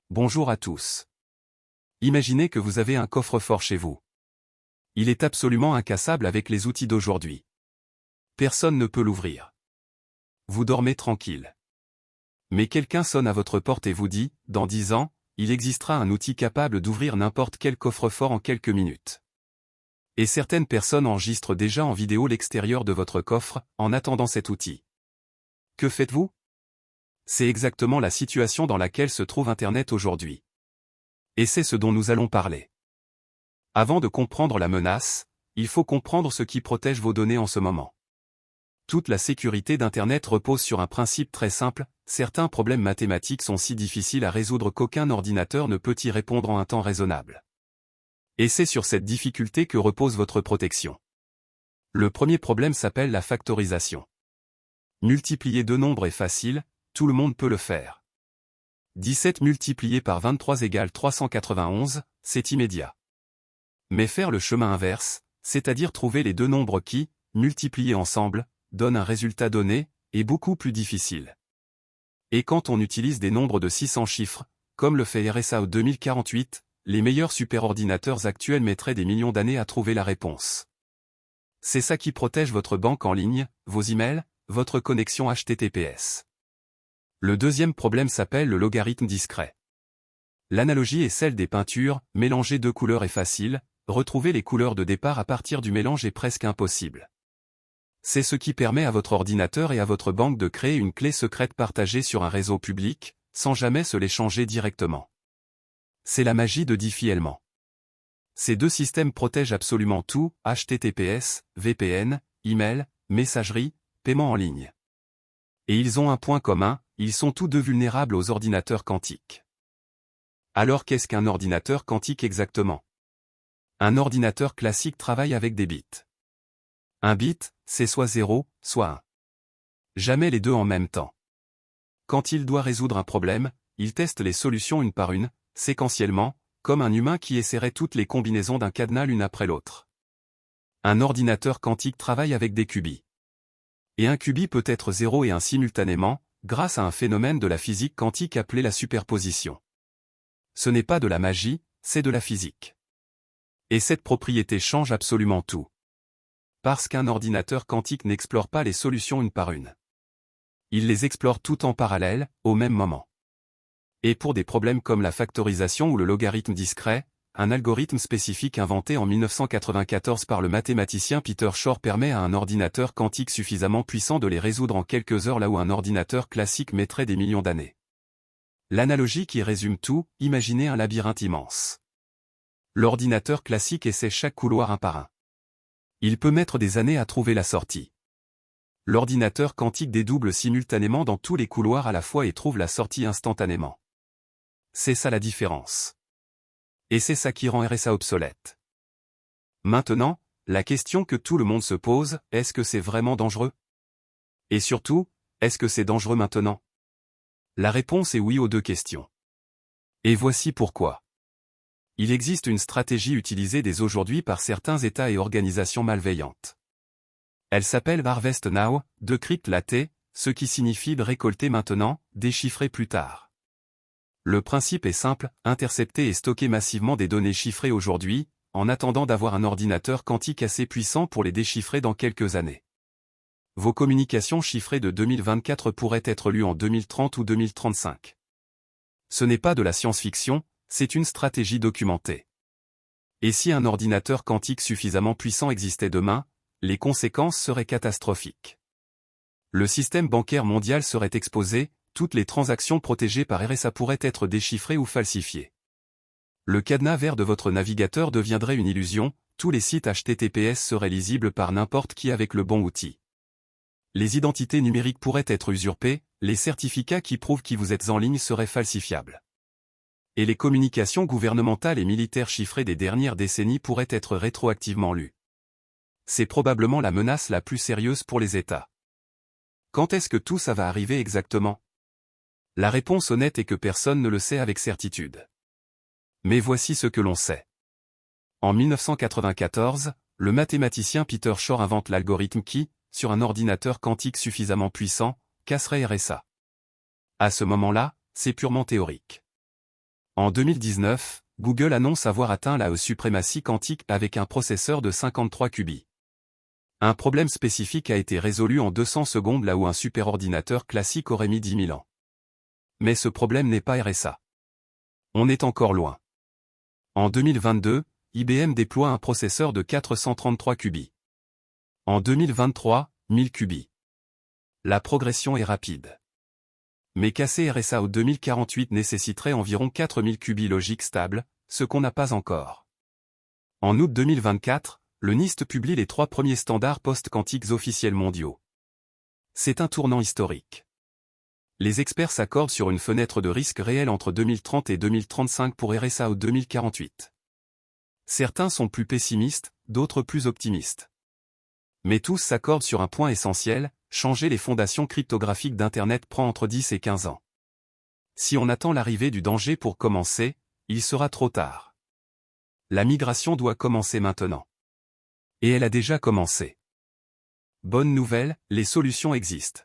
Bonjour à tous. Imaginez que vous avez un coffre-fort chez vous. Il est absolument incassable avec les outils d'aujourd'hui. Personne ne peut l'ouvrir. Vous dormez tranquille. Mais quelqu'un sonne à votre porte et vous dit, dans 10 ans, il existera un outil capable d'ouvrir n'importe quel coffre-fort en quelques minutes. Et certaines personnes enregistrent déjà en vidéo l'extérieur de votre coffre, en attendant cet outil. Que faites-vous? C'est exactement la situation dans laquelle se trouve Internet aujourd'hui. Et c'est ce dont nous allons parler. Avant de comprendre la menace, il faut comprendre ce qui protège vos données en ce moment. Toute la sécurité d'Internet repose sur un principe très simple, certains problèmes mathématiques sont si difficiles à résoudre qu'aucun ordinateur ne peut y répondre en un temps raisonnable. Et c'est sur cette difficulté que repose votre protection. Le premier problème s'appelle la factorisation. Multiplier deux nombres est facile, tout le monde peut le faire. 17 multiplié par 23 égale 391, c'est immédiat. Mais faire le chemin inverse, c'est-à-dire trouver les deux nombres qui, multipliés ensemble, donnent un résultat donné, est beaucoup plus difficile. Et quand on utilise des nombres de 600 chiffres, comme le fait RSA 2048, les meilleurs superordinateurs actuels mettraient des millions d'années à trouver la réponse. C'est ça qui protège votre banque en ligne, vos emails, votre connexion HTTPS. Le deuxième problème s'appelle le logarithme discret. L'analogie est celle des peintures, mélanger deux couleurs est facile, retrouver les couleurs de départ à partir du mélange est presque impossible. C'est ce qui permet à votre ordinateur et à votre banque de créer une clé secrète partagée sur un réseau public, sans jamais se l'échanger directement. C'est la magie de Diffie-Hellman. Ces deux systèmes protègent absolument tout, HTTPS, VPN, email, messagerie, paiement en ligne. Et ils ont un point commun, ils sont tous deux vulnérables aux ordinateurs quantiques. Alors qu'est-ce qu'un ordinateur quantique exactement? Un ordinateur classique travaille avec des bits. Un bit, c'est soit 0, soit 1. Jamais les deux en même temps. Quand il doit résoudre un problème, il teste les solutions une par une, séquentiellement, comme un humain qui essaierait toutes les combinaisons d'un cadenas l'une après l'autre. Un ordinateur quantique travaille avec des qubits. Et un qubit peut être 0 et 1 simultanément, grâce à un phénomène de la physique quantique appelé la superposition. Ce n'est pas de la magie, c'est de la physique. Et cette propriété change absolument tout. Parce qu'un ordinateur quantique n'explore pas les solutions une par une. Il les explore toutes en parallèle, au même moment. Et pour des problèmes comme la factorisation ou le logarithme discret, un algorithme spécifique inventé en 1994 par le mathématicien Peter Shor permet à un ordinateur quantique suffisamment puissant de les résoudre en quelques heures là où un ordinateur classique mettrait des millions d'années. L'analogie qui résume tout, imaginez un labyrinthe immense. L'ordinateur classique essaie chaque couloir un par un. Il peut mettre des années à trouver la sortie. L'ordinateur quantique dédouble simultanément dans tous les couloirs à la fois et trouve la sortie instantanément. C'est ça la différence. Et c'est ça qui rend RSA obsolète. Maintenant, la question que tout le monde se pose, est-ce que c'est vraiment dangereux? Et surtout, est-ce que c'est dangereux maintenant? La réponse est oui aux deux questions. Et voici pourquoi. Il existe une stratégie utilisée dès aujourd'hui par certains États et organisations malveillantes. Elle s'appelle Harvest Now, decrypt latte, ce qui signifie de récolter maintenant, déchiffrer plus tard. Le principe est simple, intercepter et stocker massivement des données chiffrées aujourd'hui, en attendant d'avoir un ordinateur quantique assez puissant pour les déchiffrer dans quelques années. Vos communications chiffrées de 2024 pourraient être lues en 2030 ou 2035. Ce n'est pas de la science-fiction, c'est une stratégie documentée. Et si un ordinateur quantique suffisamment puissant existait demain, les conséquences seraient catastrophiques. Le système bancaire mondial serait exposé, toutes les transactions protégées par RSA pourraient être déchiffrées ou falsifiées. Le cadenas vert de votre navigateur deviendrait une illusion, tous les sites HTTPS seraient lisibles par n'importe qui avec le bon outil. Les identités numériques pourraient être usurpées, les certificats qui prouvent qui vous êtes en ligne seraient falsifiables. Et les communications gouvernementales et militaires chiffrées des dernières décennies pourraient être rétroactivement lues. C'est probablement la menace la plus sérieuse pour les États. Quand est-ce que tout ça va arriver exactement? La réponse honnête est que personne ne le sait avec certitude. Mais voici ce que l'on sait. En 1994, le mathématicien Peter Shor invente l'algorithme qui, sur un ordinateur quantique suffisamment puissant, casserait RSA. À ce moment-là, c'est purement théorique. En 2019, Google annonce avoir atteint la suprématie quantique avec un processeur de 53 qubits. Un problème spécifique a été résolu en 200 secondes là où un superordinateur classique aurait mis 10 000 ans. Mais ce problème n'est pas RSA. On est encore loin. En 2022, IBM déploie un processeur de 433 qubits. En 2023, 1000 qubits. La progression est rapide. Mais casser RSA au 2048 nécessiterait environ 4000 qubits logiques stables, ce qu'on n'a pas encore. En août 2024, le NIST publie les 3 premiers standards post-quantiques officiels mondiaux. C'est un tournant historique. Les experts s'accordent sur une fenêtre de risque réelle entre 2030 et 2035 pour RSA au 2048. Certains sont plus pessimistes, d'autres plus optimistes. Mais tous s'accordent sur un point essentiel, changer les fondations cryptographiques d'Internet prend entre 10 et 15 ans. Si on attend l'arrivée du danger pour commencer, il sera trop tard. La migration doit commencer maintenant. Et elle a déjà commencé. Bonne nouvelle, les solutions existent.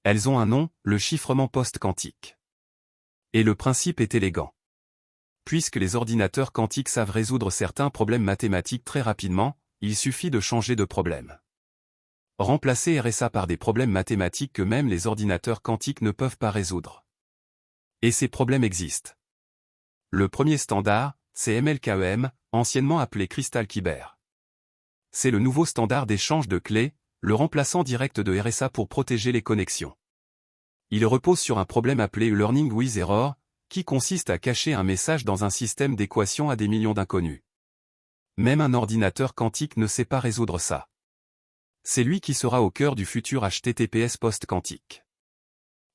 Elles ont un nom, le chiffrement post-quantique. Et le principe est élégant. Puisque les ordinateurs quantiques savent résoudre certains problèmes mathématiques très rapidement, il suffit de changer de problème. Remplacer RSA par des problèmes mathématiques que même les ordinateurs quantiques ne peuvent pas résoudre. Et ces problèmes existent. Le premier standard, c'est MLKEM, anciennement appelé Crystal Kyber. C'est le nouveau standard d'échange de clés, le remplaçant direct de RSA pour protéger les connexions. Il repose sur un problème appelé Learning with Error, qui consiste à cacher un message dans un système d'équations à des millions d'inconnus. Même un ordinateur quantique ne sait pas résoudre ça. C'est lui qui sera au cœur du futur HTTPS post-quantique.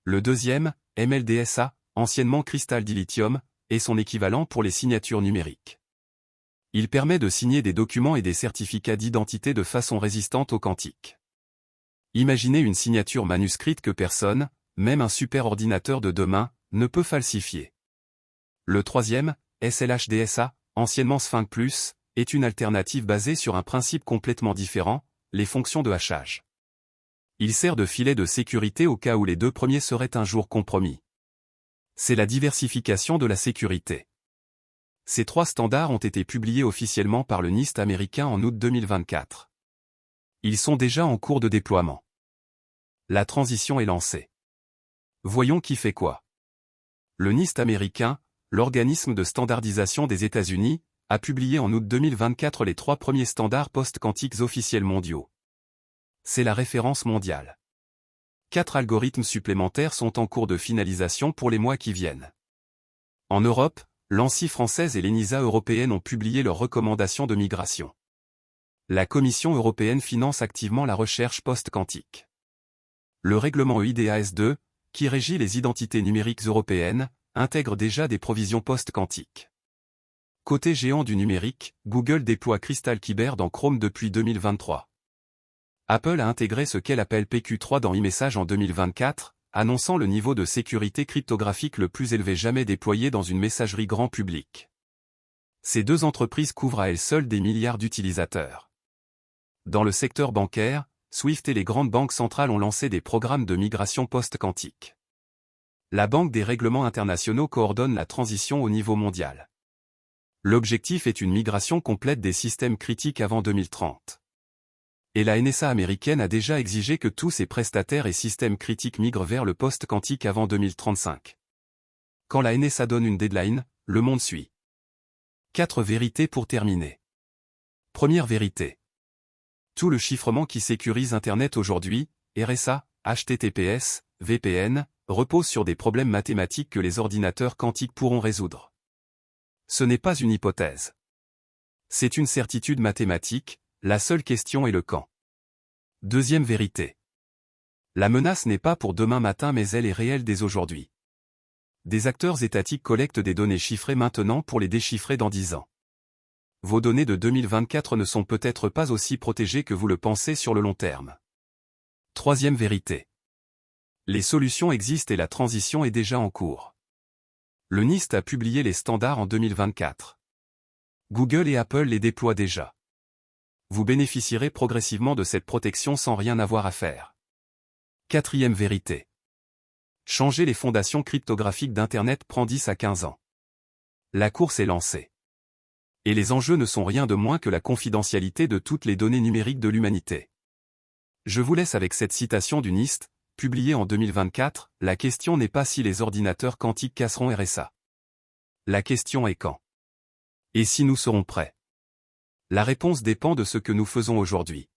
Le deuxième, MLDSA, anciennement Crystal Dilithium, est son équivalent pour les signatures numériques. Il permet de signer des documents et des certificats d'identité de façon résistante au quantique. Imaginez une signature manuscrite que personne, même un superordinateur de demain, ne peut falsifier. Le troisième, SLHDSA, anciennement Sphinx Plus, est une alternative basée sur un principe complètement différent, les fonctions de hachage. Il sert de filet de sécurité au cas où les deux premiers seraient un jour compromis. C'est la diversification de la sécurité. Ces 3 standards ont été publiés officiellement par le NIST américain en août 2024. Ils sont déjà en cours de déploiement. La transition est lancée. Voyons qui fait quoi. Le NIST américain, l'organisme de standardisation des États-Unis, a publié en août 2024 les 3 premiers standards post-quantiques officiels mondiaux. C'est la référence mondiale. 4 algorithmes supplémentaires sont en cours de finalisation pour les mois qui viennent. En Europe, l'ANSSI française et l'ENISA européenne ont publié leurs recommandations de migration. La Commission européenne finance activement la recherche post-quantique. Le règlement EIDAS-2, qui régit les identités numériques européennes, intègre déjà des provisions post-quantiques. Côté géant du numérique, Google déploie Crystal Kyber dans Chrome depuis 2023. Apple a intégré ce qu'elle appelle PQ3 dans iMessage en 2024, annonçant le niveau de sécurité cryptographique le plus élevé jamais déployé dans une messagerie grand public. Ces 2 entreprises couvrent à elles seules des milliards d'utilisateurs. Dans le secteur bancaire, Swift et les grandes banques centrales ont lancé des programmes de migration post-quantique. La Banque des règlements internationaux coordonne la transition au niveau mondial. L'objectif est une migration complète des systèmes critiques avant 2030. Et la NSA américaine a déjà exigé que tous ses prestataires et systèmes critiques migrent vers le post-quantique avant 2035. Quand la NSA donne une deadline, le monde suit. 4 vérités pour terminer. Première vérité. Tout le chiffrement qui sécurise Internet aujourd'hui, RSA, HTTPS, VPN, repose sur des problèmes mathématiques que les ordinateurs quantiques pourront résoudre. Ce n'est pas une hypothèse. C'est une certitude mathématique, la seule question est le quand. Deuxième vérité. La menace n'est pas pour demain matin mais elle est réelle dès aujourd'hui. Des acteurs étatiques collectent des données chiffrées maintenant pour les déchiffrer dans 10 ans. Vos données de 2024 ne sont peut-être pas aussi protégées que vous le pensez sur le long terme. Troisième vérité. Les solutions existent et la transition est déjà en cours. Le NIST a publié les standards en 2024. Google et Apple les déploient déjà. Vous bénéficierez progressivement de cette protection sans rien avoir à faire. Quatrième vérité. Changer les fondations cryptographiques d'Internet prend 10 à 15 ans. La course est lancée. Et les enjeux ne sont rien de moins que la confidentialité de toutes les données numériques de l'humanité. Je vous laisse avec cette citation du NIST, publiée en 2024, la question n'est pas si les ordinateurs quantiques casseront RSA. La question est quand. Et si nous serons prêts? La réponse dépend de ce que nous faisons aujourd'hui.